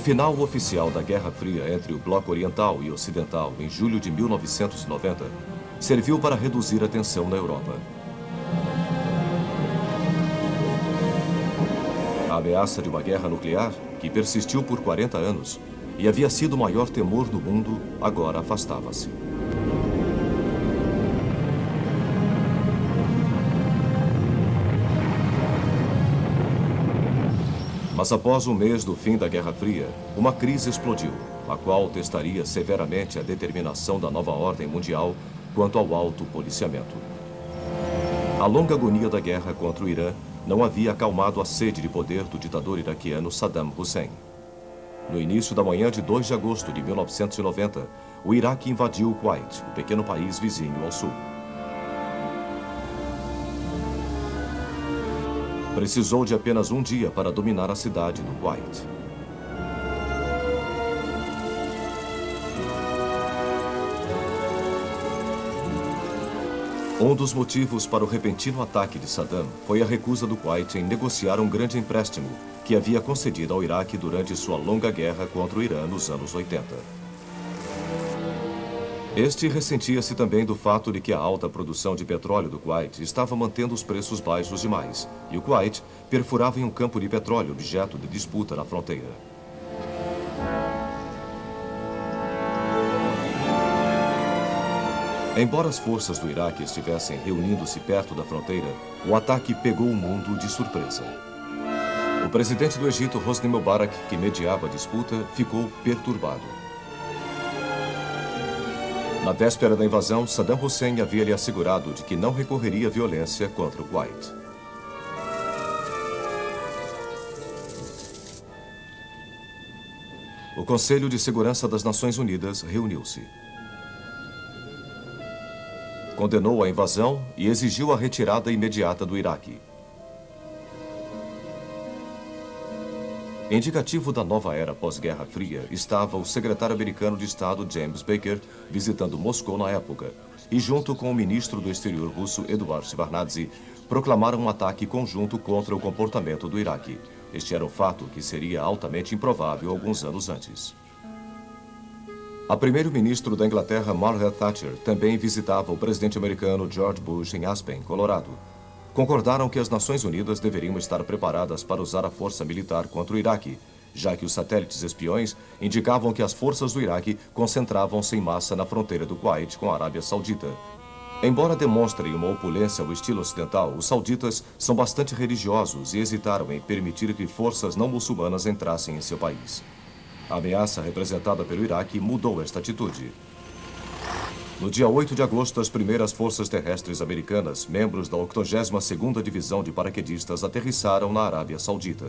final oficial da Guerra Fria entre o Bloco Oriental e Ocidental em julho de 1990 serviu para reduzir a tensão na Europa. A ameaça de uma guerra nuclear, que persistiu por 40 anos e havia sido o maior temor do mundo, agora afastava-se. Mas após um mês do fim da Guerra Fria, uma crise explodiu, a qual testaria severamente a determinação da nova ordem mundial quanto ao alto policiamento. A longa agonia da guerra contra o Irã não havia acalmado a sede de poder do ditador iraquiano Saddam Hussein. No início da manhã de 2 de agosto de 1990, o Iraque invadiu o Kuwait, o pequeno país vizinho ao sul. Precisou de apenas um dia para dominar a cidade do Kuwait. Um dos motivos para o repentino ataque de Saddam foi a recusa do Kuwait em negociar um grande empréstimo que havia concedido ao Iraque durante sua longa guerra contra o Irã nos anos 80. Este ressentia-se também do fato de que a alta produção de petróleo do Kuwait estava mantendo os preços baixos demais, e o Kuwait perfurava em um campo de petróleo objeto de disputa na fronteira. Embora as forças do Iraque estivessem reunindo-se perto da fronteira, o ataque pegou o mundo de surpresa. O presidente do Egito, Hosni Mubarak, que mediava a disputa, ficou perturbado. Na véspera da invasão, Saddam Hussein havia lhe assegurado de que não recorreria à violência contra o Kuwait. O Conselho de Segurança das Nações Unidas reuniu-se. Condenou a invasão e exigiu a retirada imediata do Iraque. Indicativo da nova era pós-Guerra Fria estava o secretário americano de Estado James Baker visitando Moscou na época e, junto com o ministro do exterior russo Eduard Shevardnadze, proclamaram um ataque conjunto contra o comportamento do Iraque. Este era um fato que seria altamente improvável alguns anos antes. A primeiro-ministro da Inglaterra, Margaret Thatcher, também visitava o presidente americano George Bush em Aspen, Colorado. Concordaram que as Nações Unidas deveriam estar preparadas para usar a força militar contra o Iraque, já que os satélites espiões indicavam que as forças do Iraque concentravam-se em massa na fronteira do Kuwait com a Arábia Saudita. Embora demonstrem uma opulência ao estilo ocidental, os sauditas são bastante religiosos e hesitaram em permitir que forças não muçulmanas entrassem em seu país. A ameaça representada pelo Iraque mudou esta atitude. No dia 8 de agosto, as primeiras forças terrestres americanas, membros da 82ª Divisão de Paraquedistas, aterrissaram na Arábia Saudita.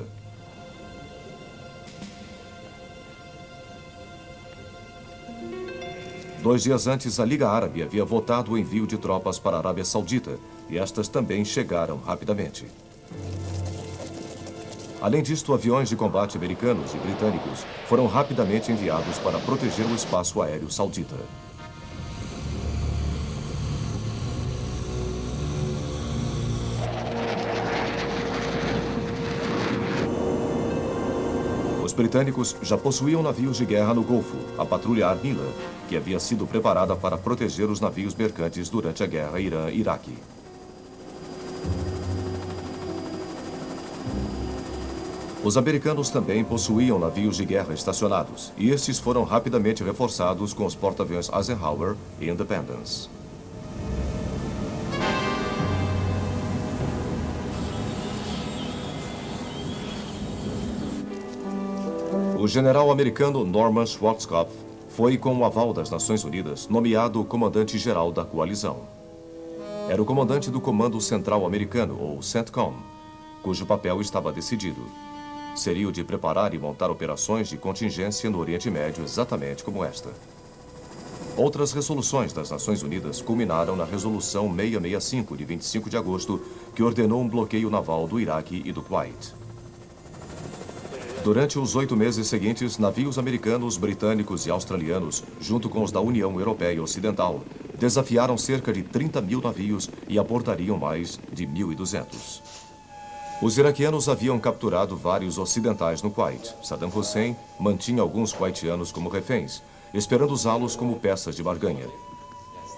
Dois dias antes, a Liga Árabe havia votado o envio de tropas para a Arábia Saudita, e estas também chegaram rapidamente. Além disto, aviões de combate americanos e britânicos foram rapidamente enviados para proteger o espaço aéreo saudita. Os britânicos já possuíam navios de guerra no Golfo, a patrulha Armila, que havia sido preparada para proteger os navios mercantes durante a guerra Irã-Iraque. Os americanos também possuíam navios de guerra estacionados, e estes foram rapidamente reforçados com os porta-aviões Eisenhower e Independence. O general americano Norman Schwarzkopf foi, com o aval das Nações Unidas, nomeado o comandante-geral da coalizão. Era o comandante do Comando Central Americano, ou CENTCOM, cujo papel estava decidido. Seria o de preparar e montar operações de contingência no Oriente Médio exatamente como esta. Outras resoluções das Nações Unidas culminaram na Resolução 665, de 25 de agosto, que ordenou um bloqueio naval do Iraque e do Kuwait. Durante os 8 meses seguintes, navios americanos, britânicos e australianos, junto com os da União Europeia Ocidental, desafiaram cerca de 30.000 navios e abordariam mais de 1.200. Os iraquianos haviam capturado vários ocidentais no Kuwait. Saddam Hussein mantinha alguns kuwaitianos como reféns, esperando usá-los como peças de barganha.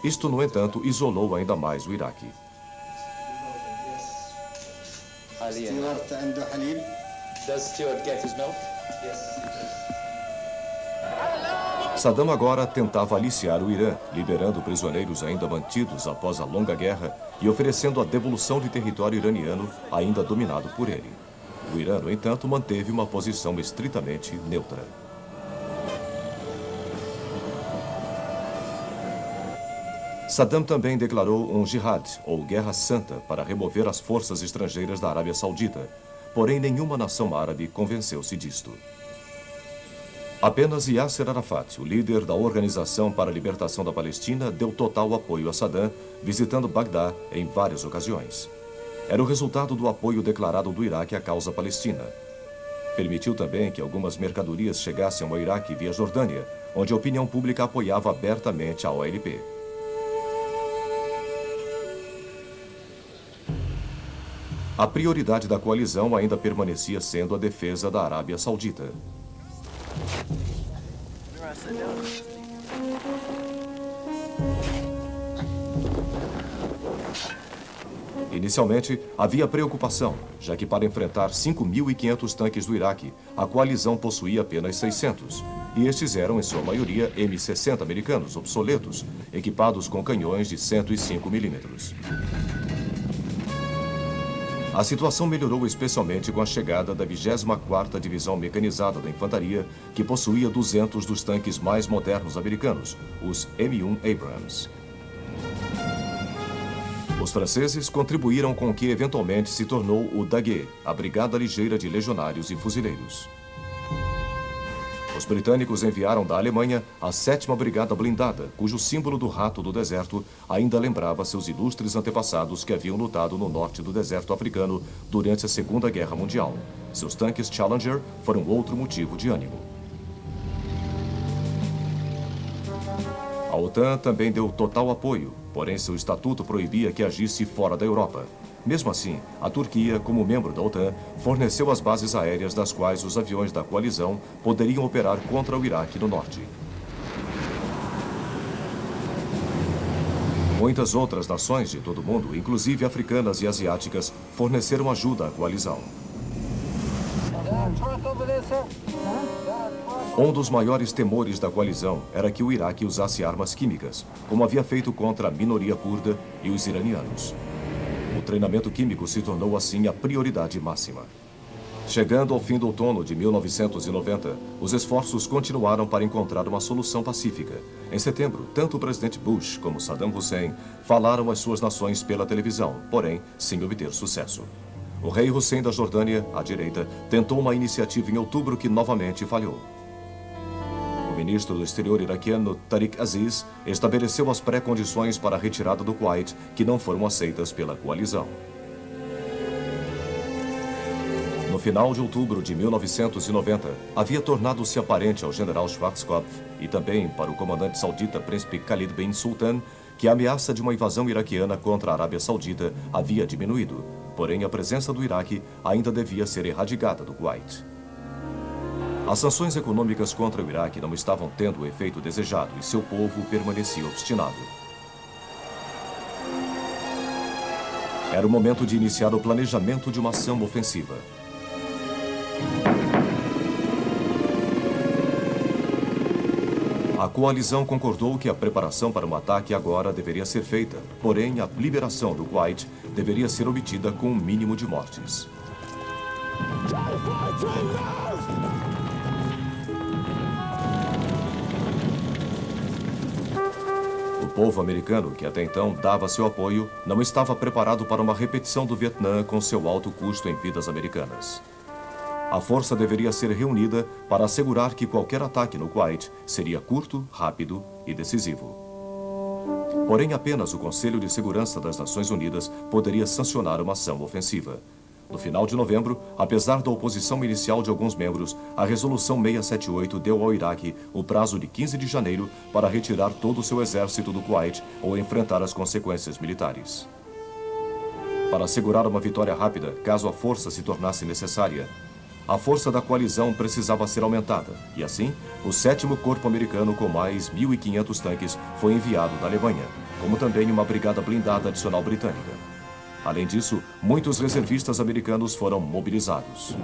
Isto, no entanto, isolou ainda mais o Iraque. Saddam agora tentava aliciar o Irã, liberando prisioneiros ainda mantidos após a longa guerra e oferecendo a devolução de território iraniano ainda dominado por ele. O Irã, no entanto, manteve uma posição estritamente neutra. Saddam também declarou um jihad, ou guerra santa, para remover as forças estrangeiras da Arábia Saudita, porém nenhuma nação árabe convenceu-se disto. Apenas Yasser Arafat, o líder da Organização para a Libertação da Palestina, deu total apoio a Saddam, visitando Bagdá em várias ocasiões. Era o resultado do apoio declarado do Iraque à causa palestina. Permitiu também que algumas mercadorias chegassem ao Iraque via Jordânia, onde a opinião pública apoiava abertamente a OLP. A prioridade da coalizão ainda permanecia sendo a defesa da Arábia Saudita. Inicialmente, havia preocupação, já que para enfrentar 5.500 tanques do Iraque, a coalizão possuía apenas 600, e estes eram, em sua maioria, M60 americanos, obsoletos, equipados com canhões de 105 milímetros. A situação melhorou especialmente com a chegada da 24ª Divisão Mecanizada da Infantaria, que possuía 200 dos tanques mais modernos americanos, os M1 Abrams. Os franceses contribuíram com o que eventualmente se tornou o Daguet, a Brigada Ligeira de Legionários e Fuzileiros. Os britânicos enviaram da Alemanha a 7ª Brigada Blindada, cujo símbolo do rato do deserto ainda lembrava seus ilustres antepassados que haviam lutado no norte do deserto africano durante a Segunda Guerra Mundial. Seus tanques Challenger foram outro motivo de ânimo. A OTAN também deu total apoio, porém seu estatuto proibia que agisse fora da Europa. Mesmo assim, a Turquia, como membro da OTAN, forneceu as bases aéreas das quais os aviões da coalizão poderiam operar contra o Iraque no norte. Muitas outras nações de todo o mundo, inclusive africanas e asiáticas, forneceram ajuda à coalizão. Um dos maiores temores da coalizão era que o Iraque usasse armas químicas, como havia feito contra a minoria curda e os iranianos. O treinamento químico se tornou assim a prioridade máxima. Chegando ao fim do outono de 1990, os esforços continuaram para encontrar uma solução pacífica. Em setembro, tanto o presidente Bush como Saddam Hussein falaram às suas nações pela televisão, porém sem obter sucesso. O rei Hussein da Jordânia, à direita, tentou uma iniciativa em outubro que novamente falhou. O ministro do exterior iraquiano, Tariq Aziz, estabeleceu as pré-condições para a retirada do Kuwait, que não foram aceitas pela coalizão. No final de outubro de 1990, havia tornado-se aparente ao general Schwarzkopf e também para o comandante saudita príncipe Khalid bin Sultan que a ameaça de uma invasão iraquiana contra a Arábia Saudita havia diminuído, porém a presença do Iraque ainda devia ser erradicada do Kuwait. As sanções econômicas contra o Iraque não estavam tendo o efeito desejado e seu povo permanecia obstinado. Era o momento de iniciar o planejamento de uma ação ofensiva. A coalizão concordou que a preparação para um ataque agora deveria ser feita, porém a liberação do Kuwait deveria ser obtida com um mínimo de mortes. O povo americano, que até então dava seu apoio, não estava preparado para uma repetição do Vietnã com seu alto custo em vidas americanas. A força deveria ser reunida para assegurar que qualquer ataque no Kuwait seria curto, rápido e decisivo. Porém, apenas o Conselho de Segurança das Nações Unidas poderia sancionar uma ação ofensiva. No final de novembro, apesar da oposição inicial de alguns membros, a Resolução 678 deu ao Iraque o prazo de 15 de janeiro para retirar todo o seu exército do Kuwait ou enfrentar as consequências militares. Para assegurar uma vitória rápida, caso a força se tornasse necessária, a força da coalizão precisava ser aumentada, e assim, o 7º Corpo Americano com mais 1.500 tanques foi enviado da Alemanha, como também uma brigada blindada adicional britânica. Além disso, muitos reservistas americanos foram mobilizados.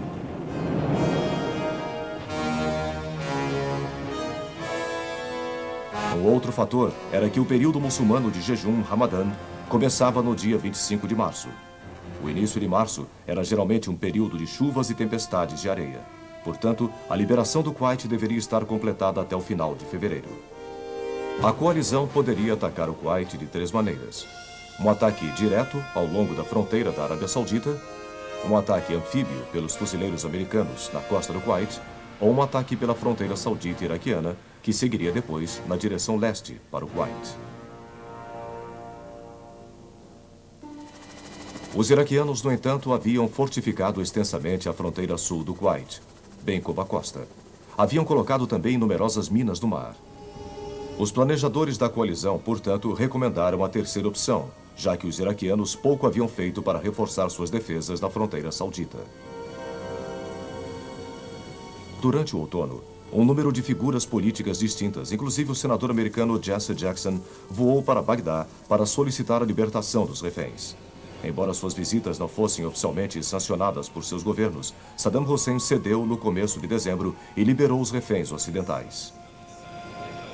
Um outro fator era que o período muçulmano de jejum Ramadã começava no dia 25 de março. O início de março era geralmente um período de chuvas e tempestades de areia. Portanto, a liberação do Kuwait deveria estar completada até o final de fevereiro. A coalizão poderia atacar o Kuwait de 3 maneiras. Um ataque direto ao longo da fronteira da Arábia Saudita, um ataque anfíbio pelos fuzileiros americanos na costa do Kuwait, ou um ataque pela fronteira saudita e iraquiana, que seguiria depois na direção leste para o Kuwait. Os iraquianos, no entanto, haviam fortificado extensamente a fronteira sul do Kuwait, bem como a costa. Haviam colocado também numerosas minas no mar. Os planejadores da coalizão, portanto, recomendaram a terceira opção, já que os iraquianos pouco haviam feito para reforçar suas defesas na fronteira saudita. Durante o outono, um número de figuras políticas distintas, inclusive o senador americano Jesse Jackson, voou para Bagdá para solicitar a libertação dos reféns. Embora suas visitas não fossem oficialmente sancionadas por seus governos, Saddam Hussein cedeu no começo de dezembro e liberou os reféns ocidentais.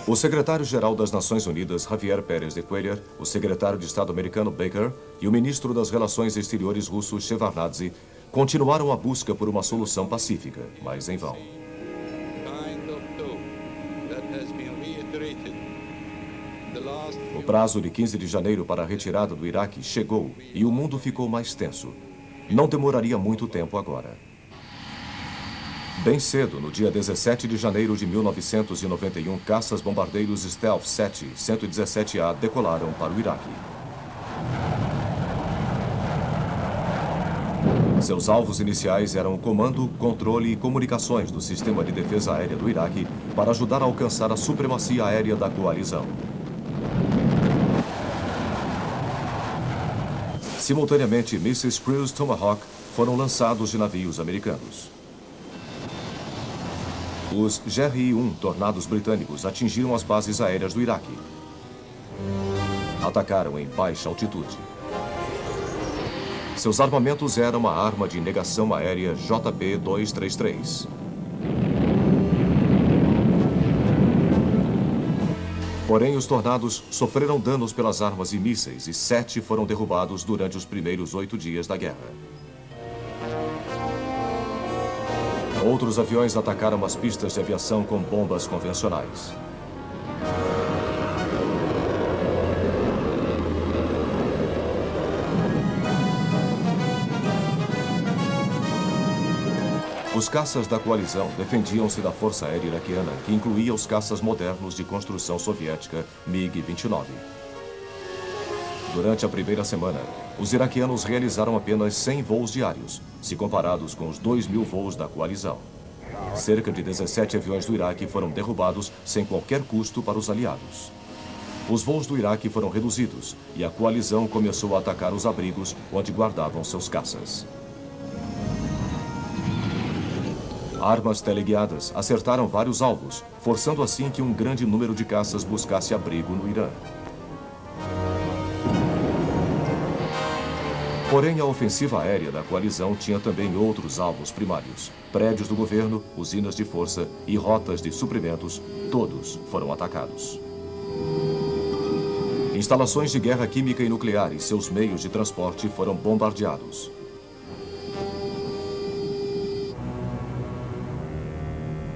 O secretário-geral das Nações Unidas, Javier Pérez de Cuellar, o secretário de Estado americano Baker e o ministro das Relações Exteriores russo Shevardnadze continuaram a busca por uma solução pacífica, mas em vão. O prazo de 15 de janeiro para a retirada do Iraque chegou e o mundo ficou mais tenso. Não demoraria muito tempo agora. Bem cedo, no dia 17 de janeiro de 1991, caças-bombardeiros Stealth 7-117A decolaram para o Iraque. Seus alvos iniciais eram o comando, controle e comunicações do sistema de defesa aérea do Iraque para ajudar a alcançar a supremacia aérea da coalizão. Simultaneamente, mísseis Cruise Tomahawk foram lançados de navios americanos. Os GRI-1 Tornados britânicos atingiram as bases aéreas do Iraque. Atacaram em baixa altitude. Seus armamentos eram a arma de negação aérea JP-233. Porém, os Tornados sofreram danos pelas armas e mísseis e 7 foram derrubados durante os primeiros 8 dias da guerra. Outros aviões atacaram as pistas de aviação com bombas convencionais. Os caças da coalizão defendiam-se da força aérea iraquiana, que incluía os caças modernos de construção soviética MiG-29. Durante a primeira semana, os iraquianos realizaram apenas 100 voos diários, se comparados com os 2.000 voos da coalizão. Cerca de 17 aviões do Iraque foram derrubados sem qualquer custo para os aliados. Os voos do Iraque foram reduzidos e a coalizão começou a atacar os abrigos onde guardavam seus caças. Armas teleguiadas acertaram vários alvos, forçando assim que um grande número de caças buscasse abrigo no Irã. Porém, a ofensiva aérea da coalizão tinha também outros alvos primários. Prédios do governo, usinas de força e rotas de suprimentos, todos foram atacados. Instalações de guerra química e nuclear e seus meios de transporte foram bombardeados.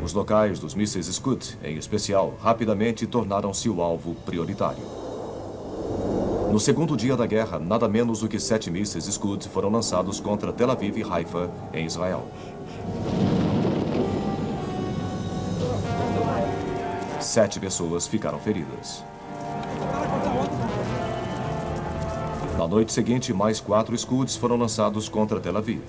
Os locais dos mísseis Scud, em especial, rapidamente tornaram-se o alvo prioritário. No segundo dia da guerra, nada menos do que 7 mísseis Scud foram lançados contra Tel Aviv e Haifa, em Israel. 7 pessoas ficaram feridas. Na noite seguinte, mais 4 Scuds foram lançados contra Tel Aviv.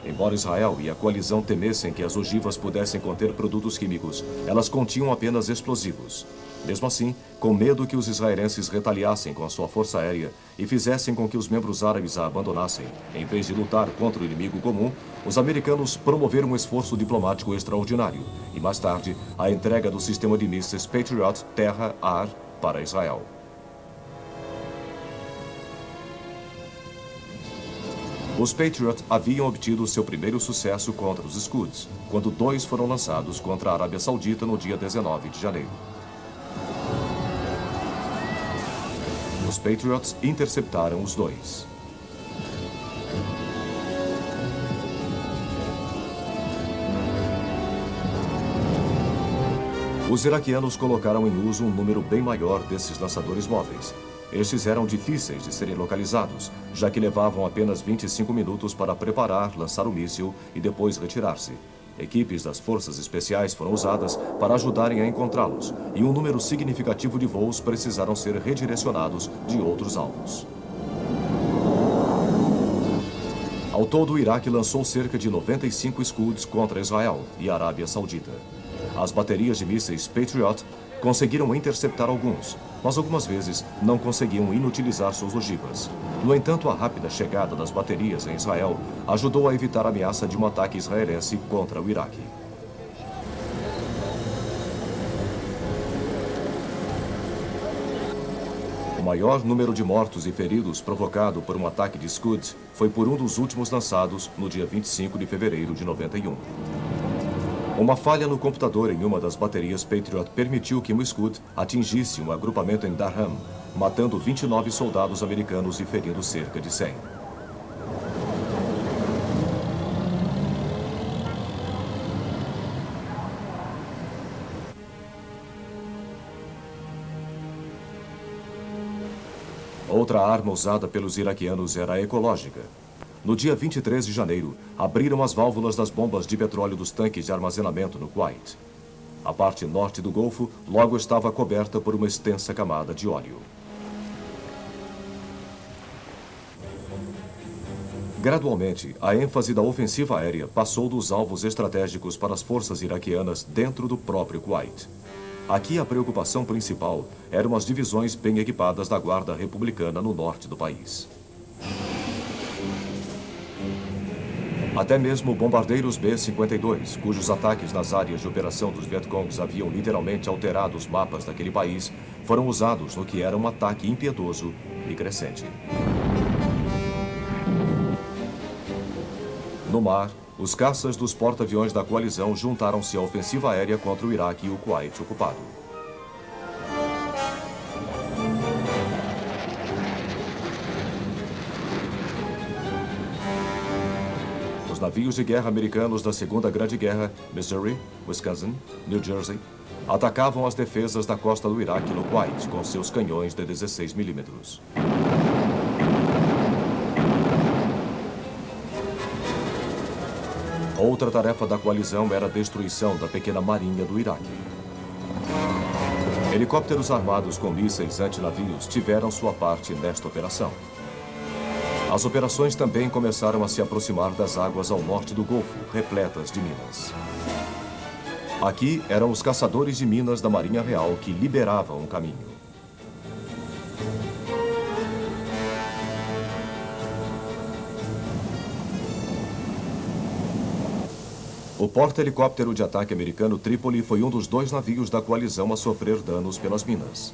Embora Israel e a coalizão temessem que as ogivas pudessem conter produtos químicos, elas continham apenas explosivos. Mesmo assim, com medo que os israelenses retaliassem com a sua força aérea e fizessem com que os membros árabes a abandonassem, em vez de lutar contra o inimigo comum, os americanos promoveram um esforço diplomático extraordinário e, mais tarde, a entrega do sistema de mísseis Patriot terra-ar para Israel. Os Patriot haviam obtido seu primeiro sucesso contra os Scuds, quando 2 foram lançados contra a Arábia Saudita no dia 19 de janeiro. Os Patriots interceptaram os 2. Os iraquianos colocaram em uso um número bem maior desses lançadores móveis. Estes eram difíceis de serem localizados, já que levavam apenas 25 minutos para preparar, lançar o míssil e depois retirar-se. Equipes das forças especiais foram usadas para ajudarem a encontrá-los, e um número significativo de voos precisaram ser redirecionados de outros alvos. Ao todo, o Iraque lançou cerca de 95 Scuds contra Israel e a Arábia Saudita. As baterias de mísseis Patriot conseguiram interceptar alguns, mas algumas vezes não conseguiam inutilizar suas ogivas. No entanto, a rápida chegada das baterias em Israel ajudou a evitar a ameaça de um ataque israelense contra o Iraque. O maior número de mortos e feridos provocado por um ataque de Scud foi por um dos últimos lançados no dia 25 de fevereiro de 91. Uma falha no computador em uma das baterias Patriot permitiu que um Scud atingisse um agrupamento em Darham, matando 29 soldados americanos e ferindo cerca de 100. Outra arma usada pelos iraquianos era a ecológica. No dia 23 de janeiro, abriram as válvulas das bombas de petróleo dos tanques de armazenamento no Kuwait. A parte norte do Golfo logo estava coberta por uma extensa camada de óleo. Gradualmente, a ênfase da ofensiva aérea passou dos alvos estratégicos para as forças iraquianas dentro do próprio Kuwait. Aqui a preocupação principal eram as divisões bem equipadas da Guarda Republicana no norte do país. Até mesmo bombardeiros B-52, cujos ataques nas áreas de operação dos Vietcongs haviam literalmente alterado os mapas daquele país, foram usados no que era um ataque impiedoso e crescente. No mar, os caças dos porta-aviões da coalizão juntaram-se à ofensiva aérea contra o Iraque e o Kuwait ocupado. Os navios de guerra americanos da Segunda Grande Guerra, Missouri, Wisconsin, New Jersey, atacavam as defesas da costa do Iraque no Kuwait com seus canhões de 16 milímetros. Outra tarefa da coalizão era a destruição da pequena marinha do Iraque. Helicópteros armados com mísseis antinavios tiveram sua parte nesta operação. As operações também começaram a se aproximar das águas ao norte do Golfo, repletas de minas. Aqui eram os caçadores de minas da Marinha Real que liberavam o caminho. O porta-helicóptero de ataque americano Trípoli foi um dos 2 navios da coalizão a sofrer danos pelas minas.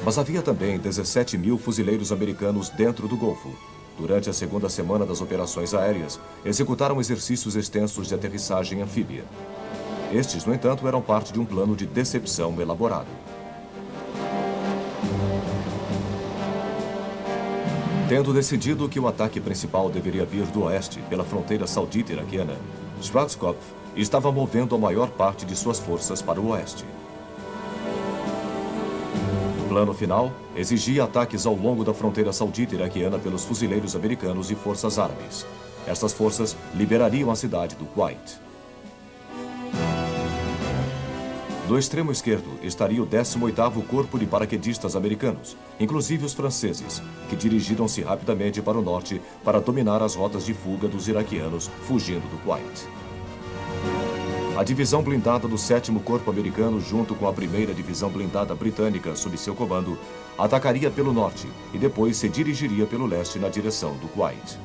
Mas havia também 17 mil fuzileiros americanos dentro do Golfo. Durante a segunda semana das operações aéreas, executaram exercícios extensos de aterrissagem anfíbia. Estes, no entanto, eram parte de um plano de decepção elaborado. Tendo decidido que o ataque principal deveria vir do oeste, pela fronteira saudita-iraquiana, Schwarzkopf estava movendo a maior parte de suas forças para o oeste. O plano final exigia ataques ao longo da fronteira saudita-iraquiana pelos fuzileiros americanos e forças árabes. Estas forças liberariam a cidade do Kuwait. Do extremo esquerdo estaria o 18º Corpo de Paraquedistas americanos, inclusive os franceses, que dirigiram-se rapidamente para o norte para dominar as rotas de fuga dos iraquianos fugindo do Kuwait. A divisão blindada do 7º Corpo Americano, junto com a 1ª Divisão Blindada Britânica sob seu comando, atacaria pelo norte e depois se dirigiria pelo leste na direção do Kuwait.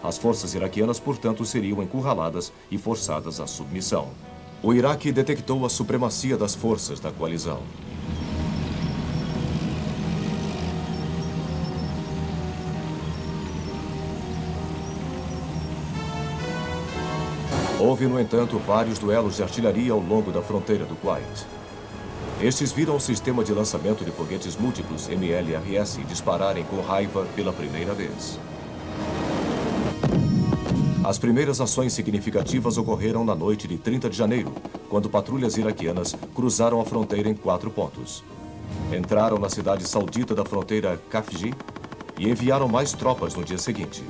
As forças iraquianas, portanto, seriam encurraladas e forçadas à submissão. O Iraque detectou a supremacia das forças da coalizão. Houve, no entanto, vários duelos de artilharia ao longo da fronteira do Kuwait. Estes viram o sistema de lançamento de foguetes múltiplos MLRS dispararem com raiva pela primeira vez. As primeiras ações significativas ocorreram na noite de 30 de janeiro, quando patrulhas iraquianas cruzaram a fronteira em 4 pontos. Entraram na cidade saudita da fronteira Khafji e enviaram mais tropas no dia seguinte.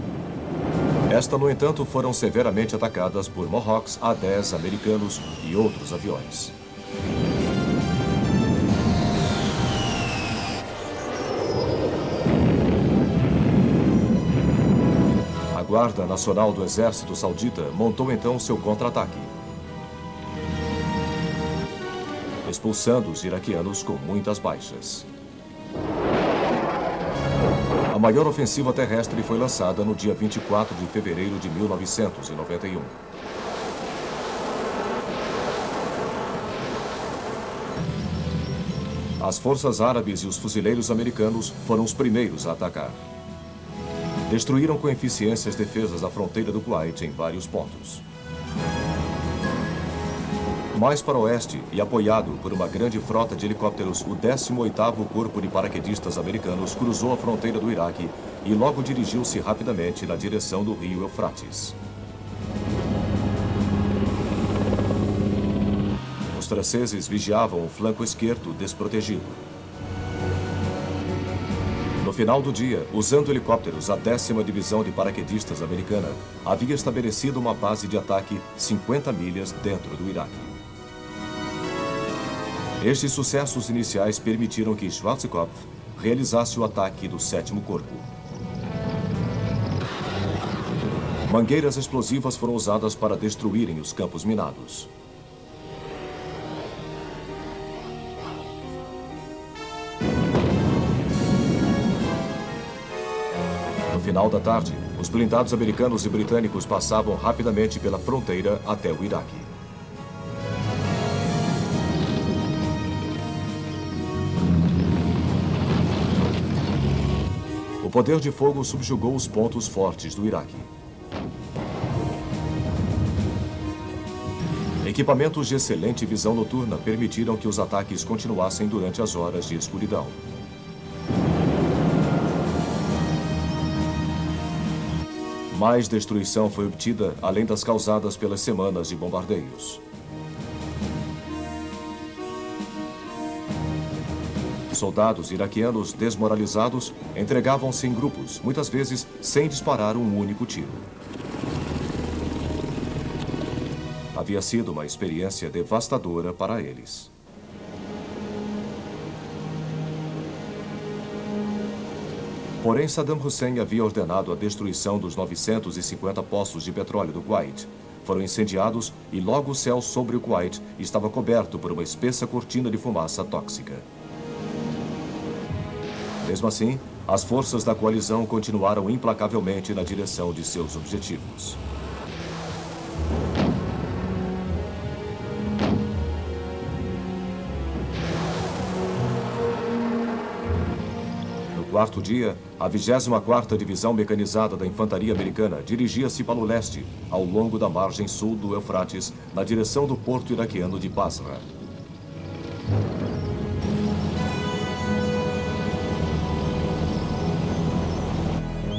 Estas, no entanto, foram severamente atacadas por Mohawks A-10 americanos e outros aviões. A Guarda Nacional do Exército Saudita montou então seu contra-ataque, expulsando os iraquianos com muitas baixas. A maior ofensiva terrestre foi lançada no dia 24 de fevereiro de 1991. As forças árabes e os fuzileiros americanos foram os primeiros a atacar. Destruíram com eficiência as defesas da fronteira do Kuwait em vários pontos. Mais para o oeste, e apoiado por uma grande frota de helicópteros, o 18º Corpo de Paraquedistas americanos cruzou a fronteira do Iraque e logo dirigiu-se rapidamente na direção do rio Eufrates. Os franceses vigiavam o flanco esquerdo desprotegido. No final do dia, usando helicópteros, a 10ª Divisão de Paraquedistas americana havia estabelecido uma base de ataque 50 milhas dentro do Iraque. Estes sucessos iniciais permitiram que Schwarzkopf realizasse o ataque do 7º Corpo. Mangueiras explosivas foram usadas para destruírem os campos minados. No final da tarde, os blindados americanos e britânicos passavam rapidamente pela fronteira até o Iraque. O poder de fogo subjugou os pontos fortes do Iraque. Equipamentos de excelente visão noturna permitiram que os ataques continuassem durante as horas de escuridão. Mais destruição foi obtida, além das causadas pelas semanas de bombardeios. Soldados iraquianos desmoralizados entregavam-se em grupos, muitas vezes sem disparar um único tiro. Havia sido uma experiência devastadora para eles. Porém, Saddam Hussein havia ordenado a destruição dos 950 poços de petróleo do Kuwait. Foram incendiados e logo o céu sobre o Kuwait estava coberto por uma espessa cortina de fumaça tóxica. Mesmo assim, as forças da coalizão continuaram implacavelmente na direção de seus objetivos. No quarto dia, a 24ª Divisão Mecanizada da Infantaria Americana dirigia-se para o leste, ao longo da margem sul do Eufrates, na direção do porto iraquiano de Basra.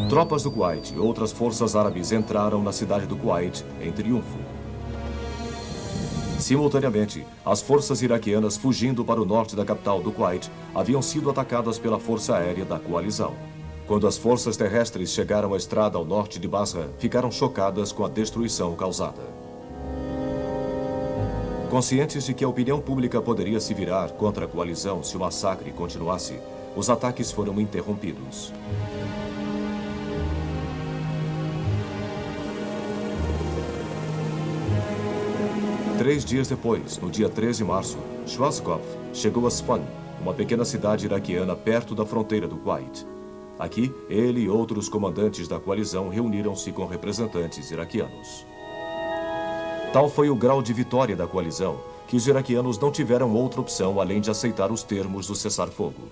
Tropas do Kuwait e outras forças árabes entraram na cidade do Kuwait em triunfo. Simultaneamente, as forças iraquianas fugindo para o norte da capital do Kuwait haviam sido atacadas pela força aérea da coalizão. Quando as forças terrestres chegaram à estrada ao norte de Basra, ficaram chocadas com a destruição causada. Conscientes de que a opinião pública poderia se virar contra a coalizão se o massacre continuasse, os ataques foram interrompidos. 3 dias depois, no dia 13 de março, Schwarzkopf chegou a Sfan, uma pequena cidade iraquiana perto da fronteira do Kuwait. Aqui, ele e outros comandantes da coalizão reuniram-se com representantes iraquianos. Tal foi o grau de vitória da coalizão, que os iraquianos não tiveram outra opção além de aceitar os termos do cessar-fogo.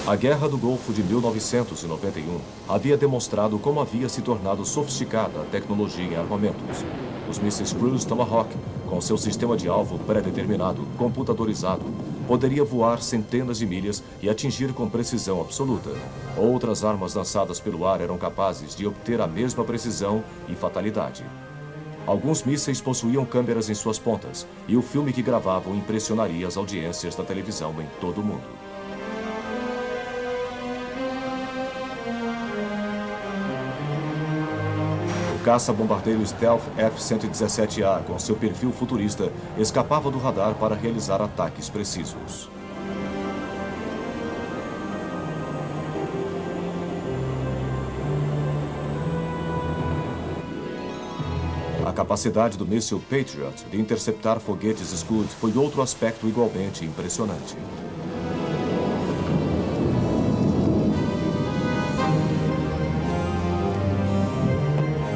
A Guerra do Golfo de 1991 havia demonstrado como havia se tornado sofisticada a tecnologia em armamentos. Os mísseis Cruise Tomahawk, com seu sistema de alvo pré-determinado, computadorizado, poderia voar centenas de milhas e atingir com precisão absoluta. Outras armas lançadas pelo ar eram capazes de obter a mesma precisão e fatalidade. Alguns mísseis possuíam câmeras em suas pontas, e o filme que gravavam impressionaria as audiências da televisão em todo o mundo. O caça-bombardeiro Stealth F-117A, com seu perfil futurista, escapava do radar para realizar ataques precisos. A capacidade do míssil Patriot de interceptar foguetes Scud foi outro aspecto igualmente impressionante.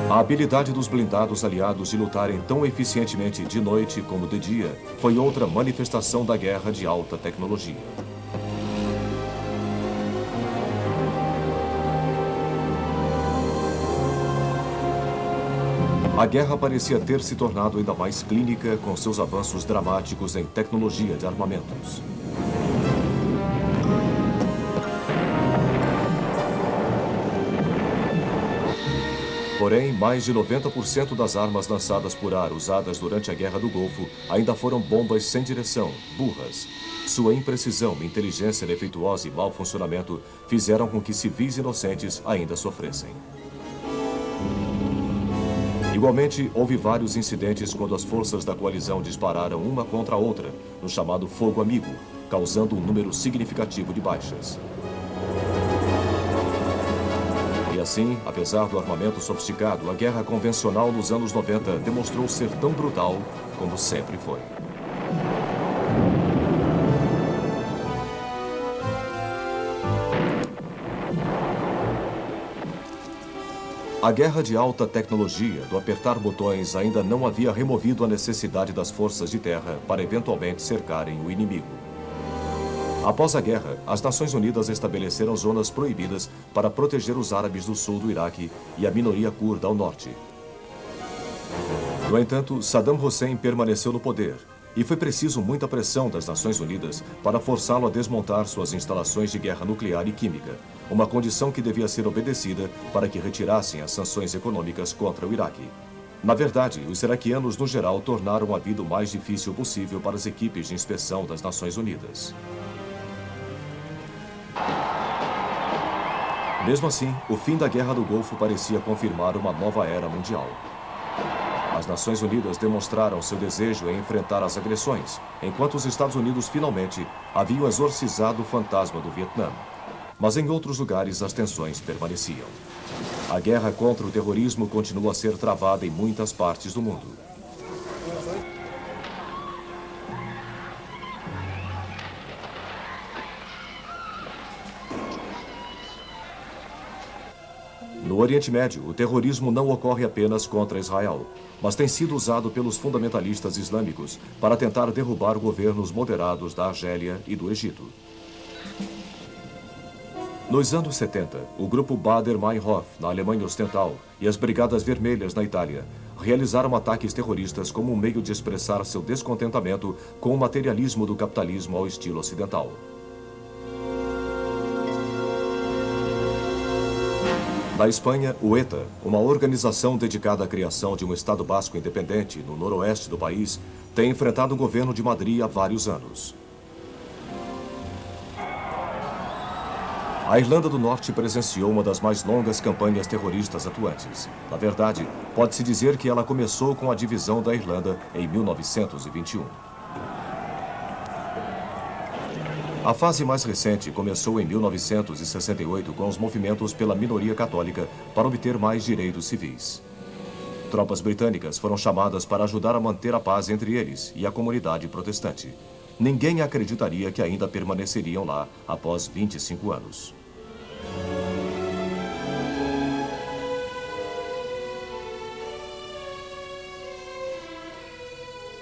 A habilidade dos blindados aliados de lutarem tão eficientemente de noite como de dia foi outra manifestação da guerra de alta tecnologia. A guerra parecia ter se tornado ainda mais clínica com seus avanços dramáticos em tecnologia de armamentos. Porém, mais de 90% das armas lançadas por ar usadas durante a Guerra do Golfo ainda foram bombas sem direção, burras. Sua imprecisão, inteligência defeituosa e mau funcionamento fizeram com que civis inocentes ainda sofressem. Igualmente, houve vários incidentes quando as forças da coalizão dispararam uma contra a outra, no chamado fogo amigo, causando um número significativo de baixas. E assim, apesar do armamento sofisticado, a guerra convencional nos anos 90 demonstrou ser tão brutal como sempre foi. A guerra de alta tecnologia do apertar botões ainda não havia removido a necessidade das forças de terra para eventualmente cercarem o inimigo. Após a guerra, as Nações Unidas estabeleceram zonas proibidas para proteger os árabes do sul do Iraque e a minoria curda ao norte. No entanto, Saddam Hussein permaneceu no poder, e foi preciso muita pressão das Nações Unidas para forçá-lo a desmontar suas instalações de guerra nuclear e química, uma condição que devia ser obedecida para que retirassem as sanções econômicas contra o Iraque. Na verdade, os iraquianos, no geral, tornaram a vida o mais difícil possível para as equipes de inspeção das Nações Unidas. Mesmo assim, o fim da Guerra do Golfo parecia confirmar uma nova era mundial. As Nações Unidas demonstraram seu desejo em enfrentar as agressões, enquanto os Estados Unidos finalmente haviam exorcizado o fantasma do Vietnã. Mas em outros lugares as tensões permaneciam. A guerra contra o terrorismo continua a ser travada em muitas partes do mundo. No Oriente Médio, o terrorismo não ocorre apenas contra Israel, mas tem sido usado pelos fundamentalistas islâmicos para tentar derrubar governos moderados da Argélia e do Egito. Nos anos 70, o grupo Baader-Meinhof, na Alemanha Ocidental, e as Brigadas Vermelhas, na Itália, realizaram ataques terroristas como um meio de expressar seu descontentamento com o materialismo do capitalismo ao estilo ocidental. Na Espanha, o ETA, uma organização dedicada à criação de um Estado basco independente no noroeste do país, tem enfrentado o governo de Madrid há vários anos. A Irlanda do Norte presenciou uma das mais longas campanhas terroristas atuantes. Na verdade, pode-se dizer que ela começou com a divisão da Irlanda em 1921. A fase mais recente começou em 1968 com os movimentos pela minoria católica para obter mais direitos civis. Tropas britânicas foram chamadas para ajudar a manter a paz entre eles e a comunidade protestante. Ninguém acreditaria que ainda permaneceriam lá após 25 anos.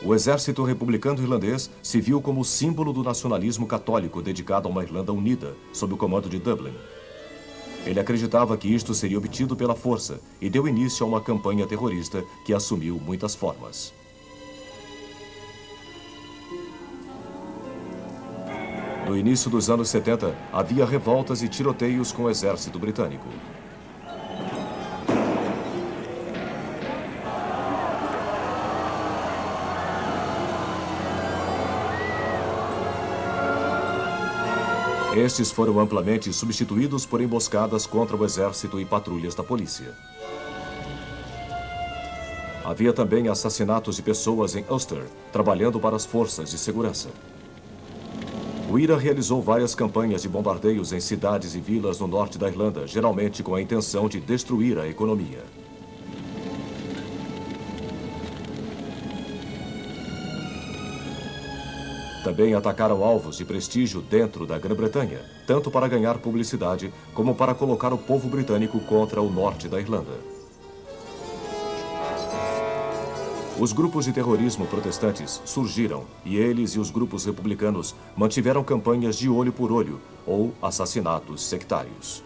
O exército republicano irlandês se viu como símbolo do nacionalismo católico dedicado a uma Irlanda unida, sob o comando de Dublin. Ele acreditava que isto seria obtido pela força e deu início a uma campanha terrorista que assumiu muitas formas. No início dos anos 70, havia revoltas e tiroteios com o exército britânico. Estes foram amplamente substituídos por emboscadas contra o exército e patrulhas da polícia. Havia também assassinatos de pessoas em Ulster, trabalhando para as forças de segurança. O IRA realizou várias campanhas de bombardeios em cidades e vilas no norte da Irlanda, geralmente com a intenção de destruir a economia. Também atacaram alvos de prestígio dentro da Grã-Bretanha, tanto para ganhar publicidade como para colocar o povo britânico contra o norte da Irlanda. Os grupos de terrorismo protestantes surgiram e eles e os grupos republicanos mantiveram campanhas de olho por olho ou assassinatos sectários.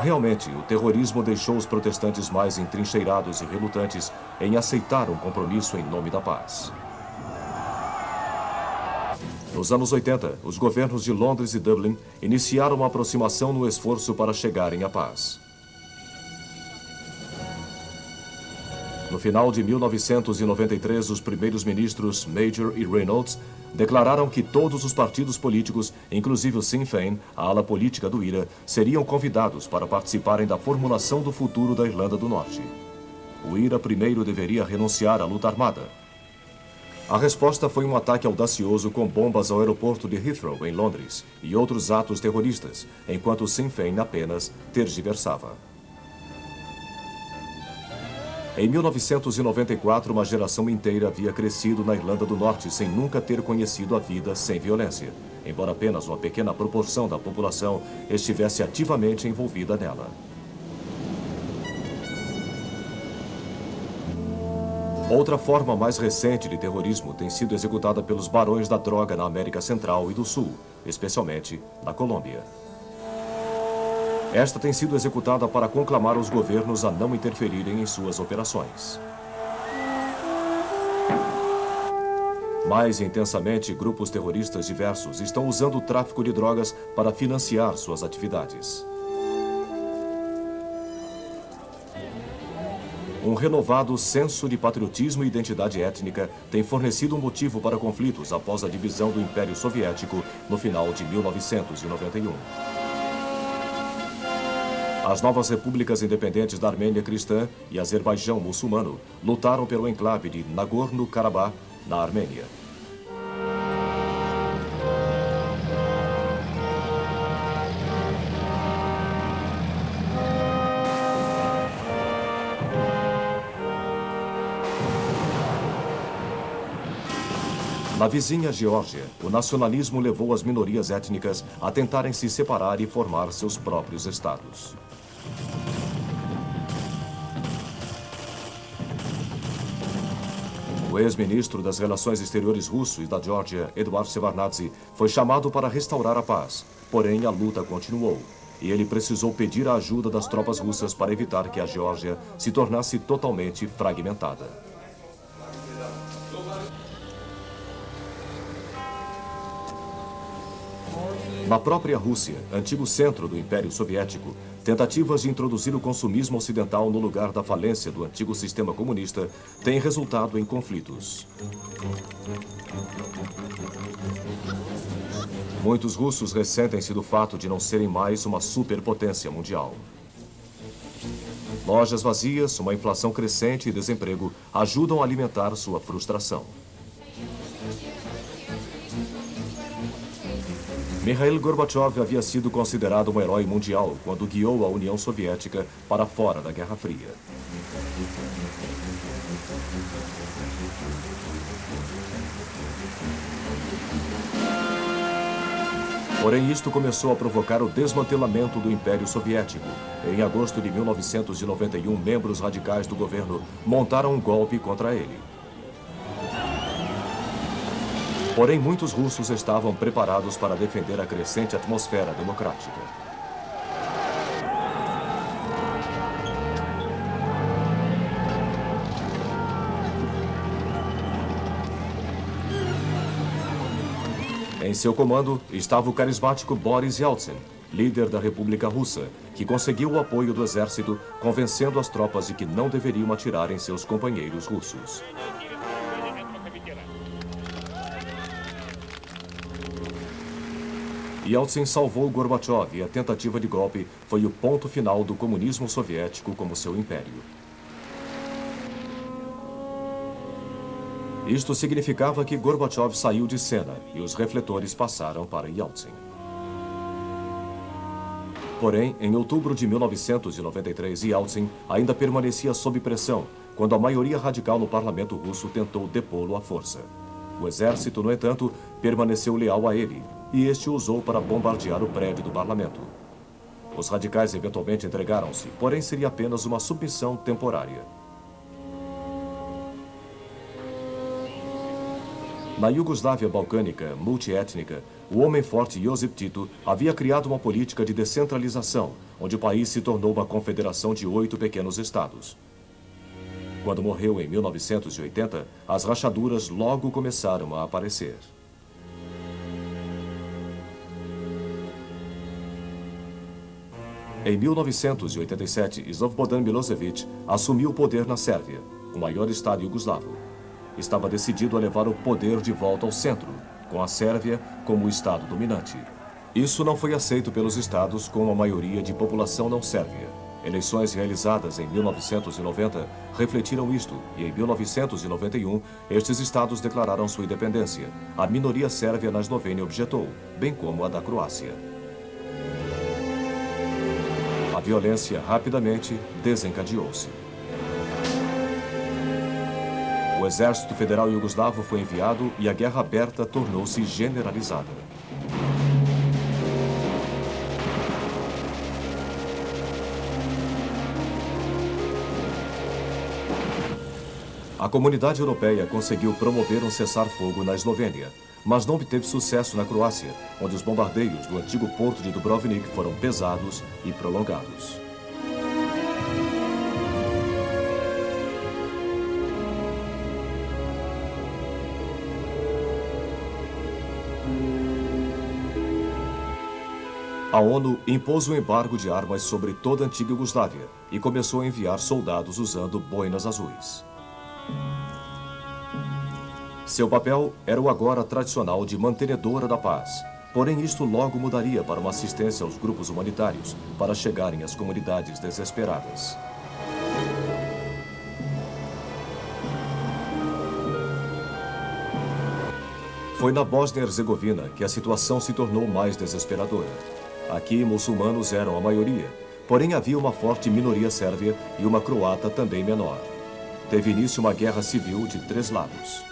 Realmente, o terrorismo deixou os protestantes mais entrincheirados e relutantes em aceitar um compromisso em nome da paz. Nos anos 80, os governos de Londres e Dublin iniciaram uma aproximação no esforço para chegarem à paz. No final de 1993, os primeiros ministros Major e Reynolds declararam que todos os partidos políticos, inclusive o Sinn Féin, a ala política do IRA, seriam convidados para participarem da formulação do futuro da Irlanda do Norte. O IRA primeiro deveria renunciar à luta armada. A resposta foi um ataque audacioso com bombas ao aeroporto de Heathrow, em Londres, e outros atos terroristas, enquanto o Sinn Féin apenas tergiversava. Em 1994, uma geração inteira havia crescido na Irlanda do Norte sem nunca ter conhecido a vida sem violência, embora apenas uma pequena proporção da população estivesse ativamente envolvida nela. Outra forma mais recente de terrorismo tem sido executada pelos barões da droga na América Central e do Sul, especialmente na Colômbia. Esta tem sido executada para conclamar os governos a não interferirem em suas operações. Mais intensamente, grupos terroristas diversos estão usando o tráfico de drogas para financiar suas atividades. Um renovado senso de patriotismo e identidade étnica tem fornecido um motivo para conflitos após a divisão do Império Soviético no final de 1991. As novas repúblicas independentes da Armênia cristã e Azerbaijão muçulmano lutaram pelo enclave de Nagorno-Karabakh, na Armênia. Na vizinha Geórgia, o nacionalismo levou as minorias étnicas a tentarem se separar e formar seus próprios estados. O ex-ministro das Relações Exteriores russo e da Geórgia, Eduard Shevardnadze, foi chamado para restaurar a paz, porém a luta continuou, e ele precisou pedir a ajuda das tropas russas para evitar que a Geórgia se tornasse totalmente fragmentada. Na própria Rússia, antigo centro do Império Soviético, tentativas de introduzir o consumismo ocidental no lugar da falência do antigo sistema comunista têm resultado em conflitos. Muitos russos ressentem-se do fato de não serem mais uma superpotência mundial. Lojas vazias, uma inflação crescente e desemprego ajudam a alimentar sua frustração. Mikhail Gorbachev havia sido considerado um herói mundial quando guiou a União Soviética para fora da Guerra Fria. Porém, isto começou a provocar o desmantelamento do Império Soviético. Em agosto de 1991, membros radicais do governo montaram um golpe contra ele. Porém, muitos russos estavam preparados para defender a crescente atmosfera democrática. Em seu comando estava o carismático Boris Yeltsin, líder da República Russa, que conseguiu o apoio do exército, convencendo as tropas de que não deveriam atirar em seus companheiros russos. Yeltsin salvou Gorbachev e a tentativa de golpe foi o ponto final do comunismo soviético como seu império. Isto significava que Gorbachev saiu de cena e os refletores passaram para Yeltsin. Porém, em outubro de 1993, Yeltsin ainda permanecia sob pressão quando a maioria radical no parlamento russo tentou depô-lo à força. O exército, no entanto, permaneceu leal a ele e este o usou para bombardear o prédio do parlamento. Os radicais eventualmente entregaram-se, porém seria apenas uma submissão temporária. Na Iugoslávia balcânica, multiétnica, o homem forte Josip Tito havia criado uma política de descentralização, onde o país se tornou uma confederação de 8 pequenos estados. Quando morreu em 1980, as rachaduras logo começaram a aparecer. Em 1987, Slobodan Milosevic assumiu o poder na Sérvia, o maior estado iugoslavo. Estava decidido a levar o poder de volta ao centro, com a Sérvia como o estado dominante. Isso não foi aceito pelos estados com a maioria de população não sérvia. Eleições realizadas em 1990 refletiram isto e em 1991 estes estados declararam sua independência. A minoria sérvia na Eslovênia objetou, bem como a da Croácia. A violência rapidamente desencadeou-se. O Exército Federal Iugoslavo foi enviado e a guerra aberta tornou-se generalizada. A comunidade europeia conseguiu promover um cessar-fogo na Eslovênia, mas não obteve sucesso na Croácia, onde os bombardeios do antigo porto de Dubrovnik foram pesados e prolongados. A ONU impôs um embargo de armas sobre toda a antiga Iugoslávia e começou a enviar soldados usando boinas azuis. Seu papel era o agora tradicional de mantenedora da paz, porém isto logo mudaria para uma assistência aos grupos humanitários para chegarem às comunidades desesperadas. Foi na Bósnia-Herzegovina que a situação se tornou mais desesperadora. Aqui, muçulmanos eram a maioria, porém havia uma forte minoria sérvia e uma croata também menor. Teve início uma guerra civil de 3 lados.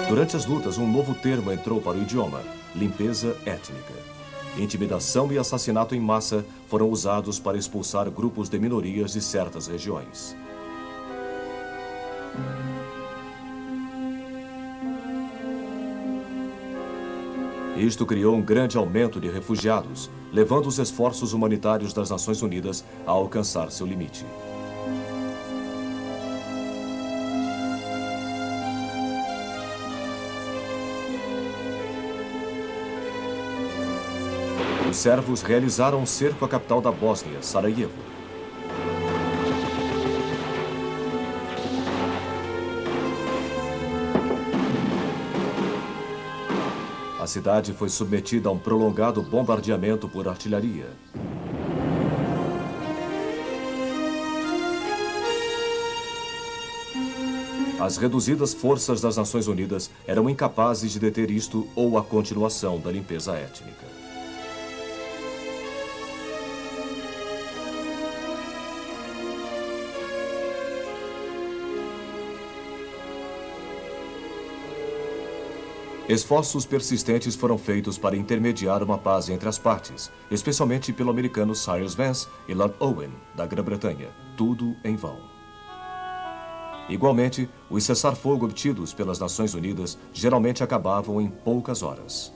Durante as lutas, um novo termo entrou para o idioma: limpeza étnica. Intimidação e assassinato em massa foram usados para expulsar grupos de minorias de certas regiões. Isto criou um grande aumento de refugiados, levando os esforços humanitários das Nações Unidas a alcançar seu limite. Os sérvios realizaram um cerco à capital da Bósnia, Sarajevo. A cidade foi submetida a um prolongado bombardeamento por artilharia. As reduzidas forças das Nações Unidas eram incapazes de deter isto ou a continuação da limpeza étnica. Esforços persistentes foram feitos para intermediar uma paz entre as partes, especialmente pelo americano Cyrus Vance e Lord Owen, da Grã-Bretanha. Tudo em vão. Igualmente, os cessar-fogo obtidos pelas Nações Unidas geralmente acabavam em poucas horas.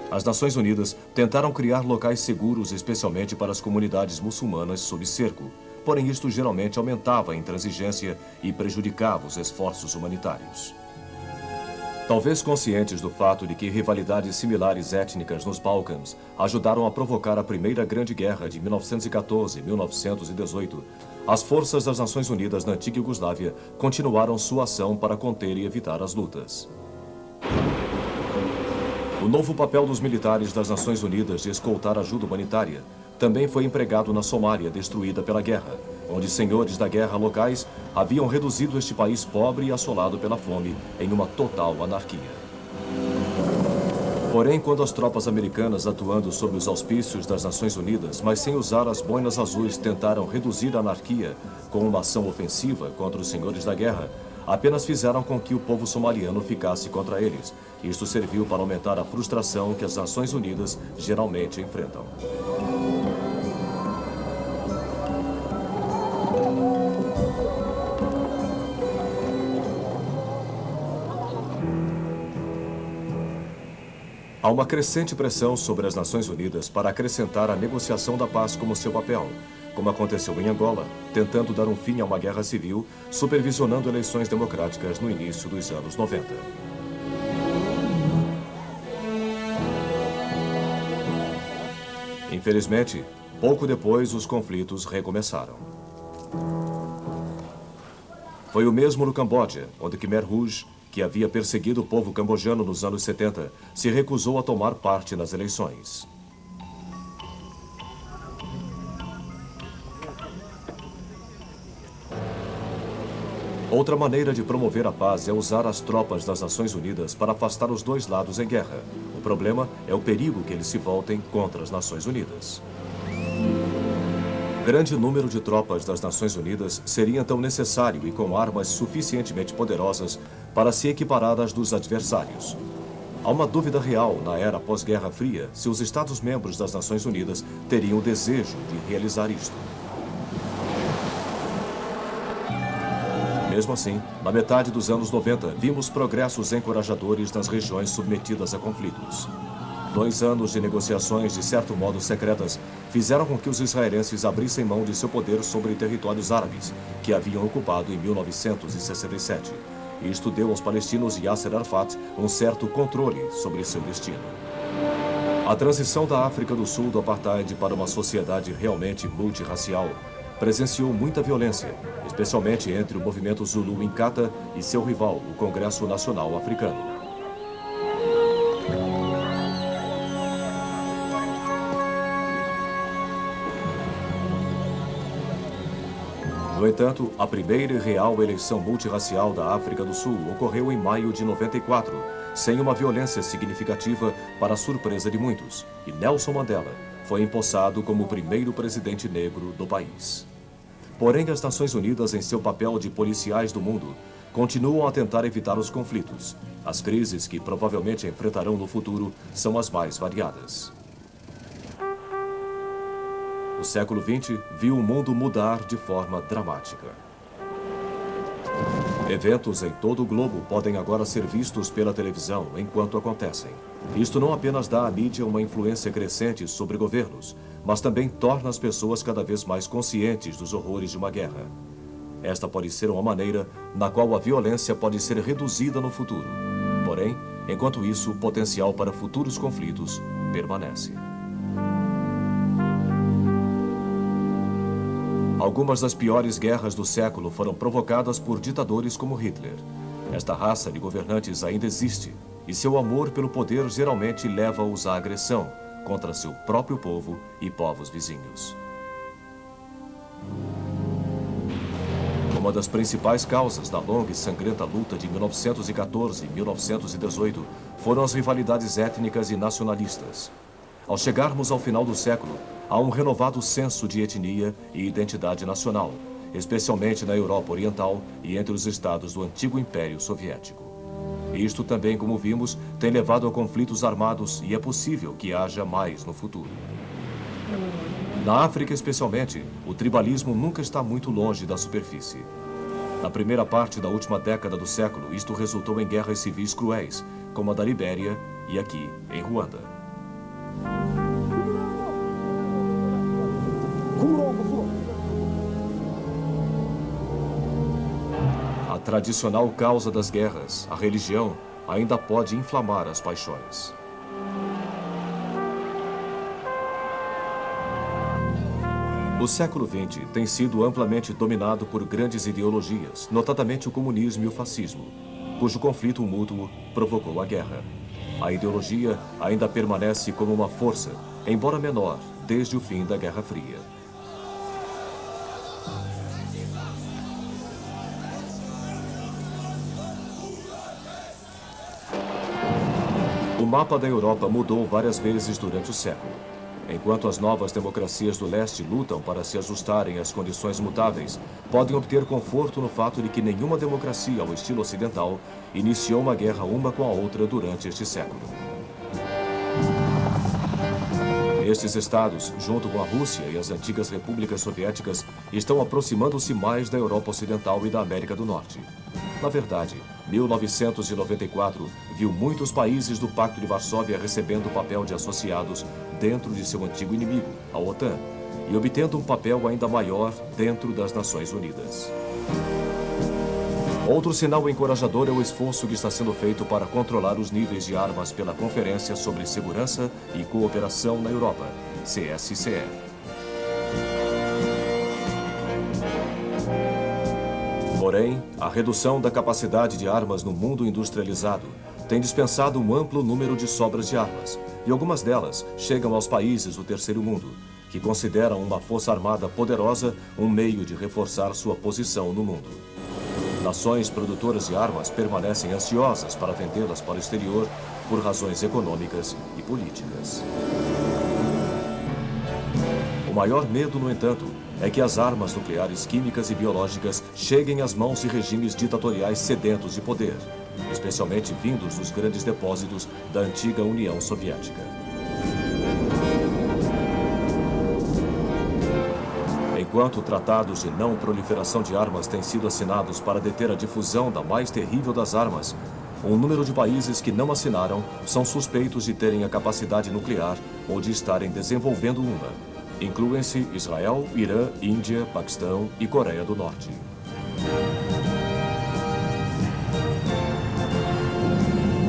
As Nações Unidas tentaram criar locais seguros especialmente para as comunidades muçulmanas sob cerco, porém isto geralmente aumentava a intransigência e prejudicava os esforços humanitários. Talvez conscientes do fato de que rivalidades similares étnicas nos Balcãs ajudaram a provocar a Primeira Grande Guerra de 1914-1918, as forças das Nações Unidas na antiga Iugoslávia continuaram sua ação para conter e evitar as lutas. O novo papel dos militares das Nações Unidas de escoltar ajuda humanitária também foi empregado na Somália, destruída pela guerra, onde senhores da guerra locais haviam reduzido este país pobre e assolado pela fome em uma total anarquia. Porém, quando as tropas americanas, atuando sob os auspícios das Nações Unidas, mas sem usar as boinas azuis, tentaram reduzir a anarquia com uma ação ofensiva contra os senhores da guerra, apenas fizeram com que o povo somaliano ficasse contra eles. Isto serviu para aumentar a frustração que as Nações Unidas geralmente enfrentam. Há uma crescente pressão sobre as Nações Unidas para acrescentar a negociação da paz como seu papel, como aconteceu em Angola, tentando dar um fim a uma guerra civil, supervisionando eleições democráticas no início dos anos 90. Infelizmente, pouco depois os conflitos recomeçaram. Foi o mesmo no Camboja, onde Khmer Rouge, que havia perseguido o povo cambojano nos anos 70, se recusou a tomar parte nas eleições. Outra maneira de promover a paz é usar as tropas das Nações Unidas para afastar os dois lados em guerra. O problema é o perigo que eles se voltem contra as Nações Unidas. Grande número de tropas das Nações Unidas seria então necessário e com armas suficientemente poderosas para se equiparar às dos adversários. Há uma dúvida real na era pós-Guerra Fria se os Estados-membros das Nações Unidas teriam o desejo de realizar isto. Mesmo assim, na metade dos anos 90, vimos progressos encorajadores nas regiões submetidas a conflitos. 2 anos de negociações, de certo modo secretas, fizeram com que os israelenses abrissem mão de seu poder sobre territórios árabes, que haviam ocupado em 1967. Isto deu aos palestinos Yasser Arafat um certo controle sobre seu destino. A transição da África do Sul do apartheid para uma sociedade realmente multirracial presenciou muita violência, especialmente entre o movimento Zulu Inkatha e seu rival, o Congresso Nacional Africano. No entanto, a primeira e real eleição multirracial da África do Sul ocorreu em maio de 94, sem uma violência significativa para a surpresa de muitos, e Nelson Mandela foi empossado como o primeiro presidente negro do país. Porém, as Nações Unidas, em seu papel de policiais do mundo, continuam a tentar evitar os conflitos. As crises que provavelmente enfrentarão no futuro são as mais variadas. O século XX viu o mundo mudar de forma dramática. Eventos em todo o globo podem agora ser vistos pela televisão enquanto acontecem. Isto não apenas dá à mídia uma influência crescente sobre governos, mas também torna as pessoas cada vez mais conscientes dos horrores de uma guerra. Esta pode ser uma maneira na qual a violência pode ser reduzida no futuro. Porém, enquanto isso, o potencial para futuros conflitos permanece. Algumas das piores guerras do século foram provocadas por ditadores como Hitler. Esta raça de governantes ainda existe, e seu amor pelo poder geralmente leva-os à agressão contra seu próprio povo e povos vizinhos. Uma das principais causas da longa e sangrenta luta de 1914 e 1918 foram as rivalidades étnicas e nacionalistas. Ao chegarmos ao final do século, há um renovado senso de etnia e identidade nacional, especialmente na Europa Oriental e entre os estados do antigo Império Soviético. Isto também, como vimos, tem levado a conflitos armados e é possível que haja mais no futuro. Na África, especialmente, o tribalismo nunca está muito longe da superfície. Na primeira parte da última década do século, isto resultou em guerras civis cruéis, como a da Libéria e aqui, em Ruanda. A tradicional causa das guerras, a religião, ainda pode inflamar as paixões. O século XX tem sido amplamente dominado por grandes ideologias, notadamente o comunismo e o fascismo, cujo conflito mútuo provocou a guerra. A ideologia ainda permanece como uma força, embora menor, desde o fim da Guerra Fria. O mapa da Europa mudou várias vezes durante o século. Enquanto as novas democracias do leste lutam para se ajustarem às condições mutáveis, podem obter conforto no fato de que nenhuma democracia ao estilo ocidental iniciou uma guerra uma com a outra durante este século. Estes estados, junto com a Rússia e as antigas repúblicas soviéticas, estão aproximando-se mais da Europa Ocidental e da América do Norte. Na verdade, 1994 viu muitos países do Pacto de Varsóvia recebendo o papel de associados dentro de seu antigo inimigo, a OTAN, e obtendo um papel ainda maior dentro das Nações Unidas. Outro sinal encorajador é o esforço que está sendo feito para controlar os níveis de armas pela Conferência sobre Segurança e Cooperação na Europa, CSCE. Porém, a redução da capacidade de armas no mundo industrializado tem dispensado um amplo número de sobras de armas, e algumas delas chegam aos países do terceiro mundo, que consideram uma força armada poderosa um meio de reforçar sua posição no mundo. Nações produtoras de armas permanecem ansiosas para vendê-las para o exterior por razões econômicas e políticas. O maior medo, no entanto, é que as armas nucleares, químicas e biológicas cheguem às mãos de regimes ditatoriais sedentos de poder, especialmente vindos dos grandes depósitos da antiga União Soviética. Enquanto tratados de não proliferação de armas têm sido assinados para deter a difusão da mais terrível das armas, um número de países que não assinaram são suspeitos de terem a capacidade nuclear ou de estarem desenvolvendo uma. Incluem-se Israel, Irã, Índia, Paquistão e Coreia do Norte.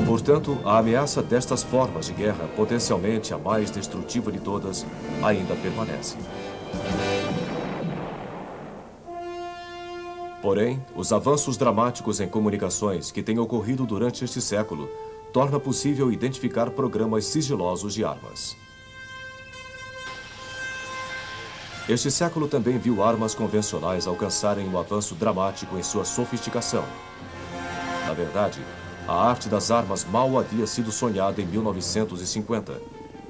Portanto, a ameaça destas formas de guerra, potencialmente a mais destrutiva de todas, ainda permanece. Porém, os avanços dramáticos em comunicações que têm ocorrido durante este século torna possível identificar programas sigilosos de armas. Este século também viu armas convencionais alcançarem um avanço dramático em sua sofisticação. Na verdade, a arte das armas mal havia sido sonhada em 1950,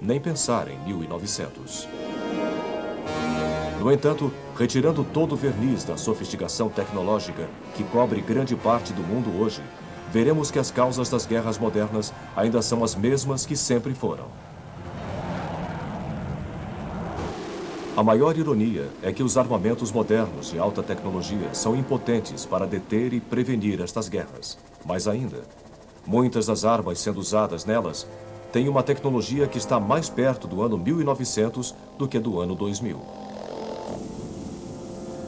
nem pensar em 1900. No entanto, retirando todo o verniz da sofisticação tecnológica que cobre grande parte do mundo hoje, veremos que as causas das guerras modernas ainda são as mesmas que sempre foram. A maior ironia é que os armamentos modernos de alta tecnologia são impotentes para deter e prevenir estas guerras. Mais ainda, muitas das armas sendo usadas nelas têm uma tecnologia que está mais perto do ano 1900 do que do ano 2000.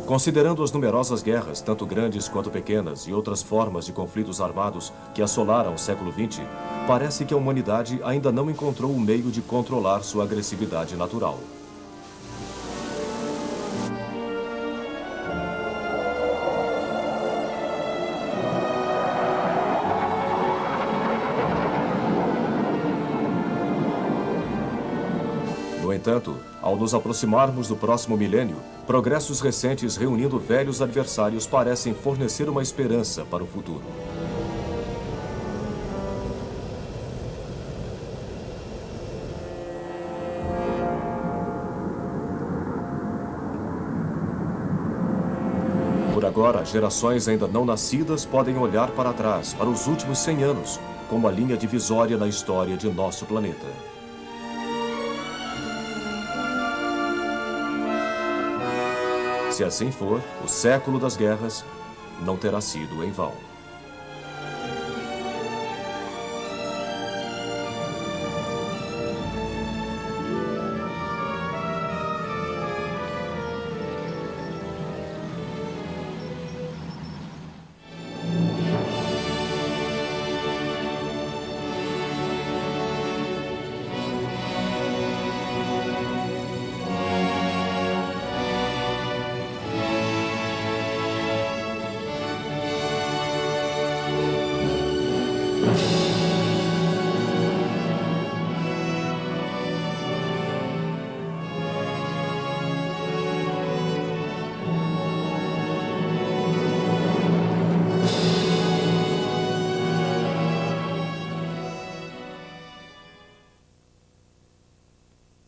Considerando as numerosas guerras, tanto grandes quanto pequenas, e outras formas de conflitos armados que assolaram o século XX, parece que a humanidade ainda não encontrou o meio de controlar sua agressividade natural. No entanto, ao nos aproximarmos do próximo milênio, progressos recentes reunindo velhos adversários parecem fornecer uma esperança para o futuro. Agora, gerações ainda não nascidas podem olhar para trás, para os últimos 100 anos, como a linha divisória na história de nosso planeta. Se assim for, o século das guerras não terá sido em vão.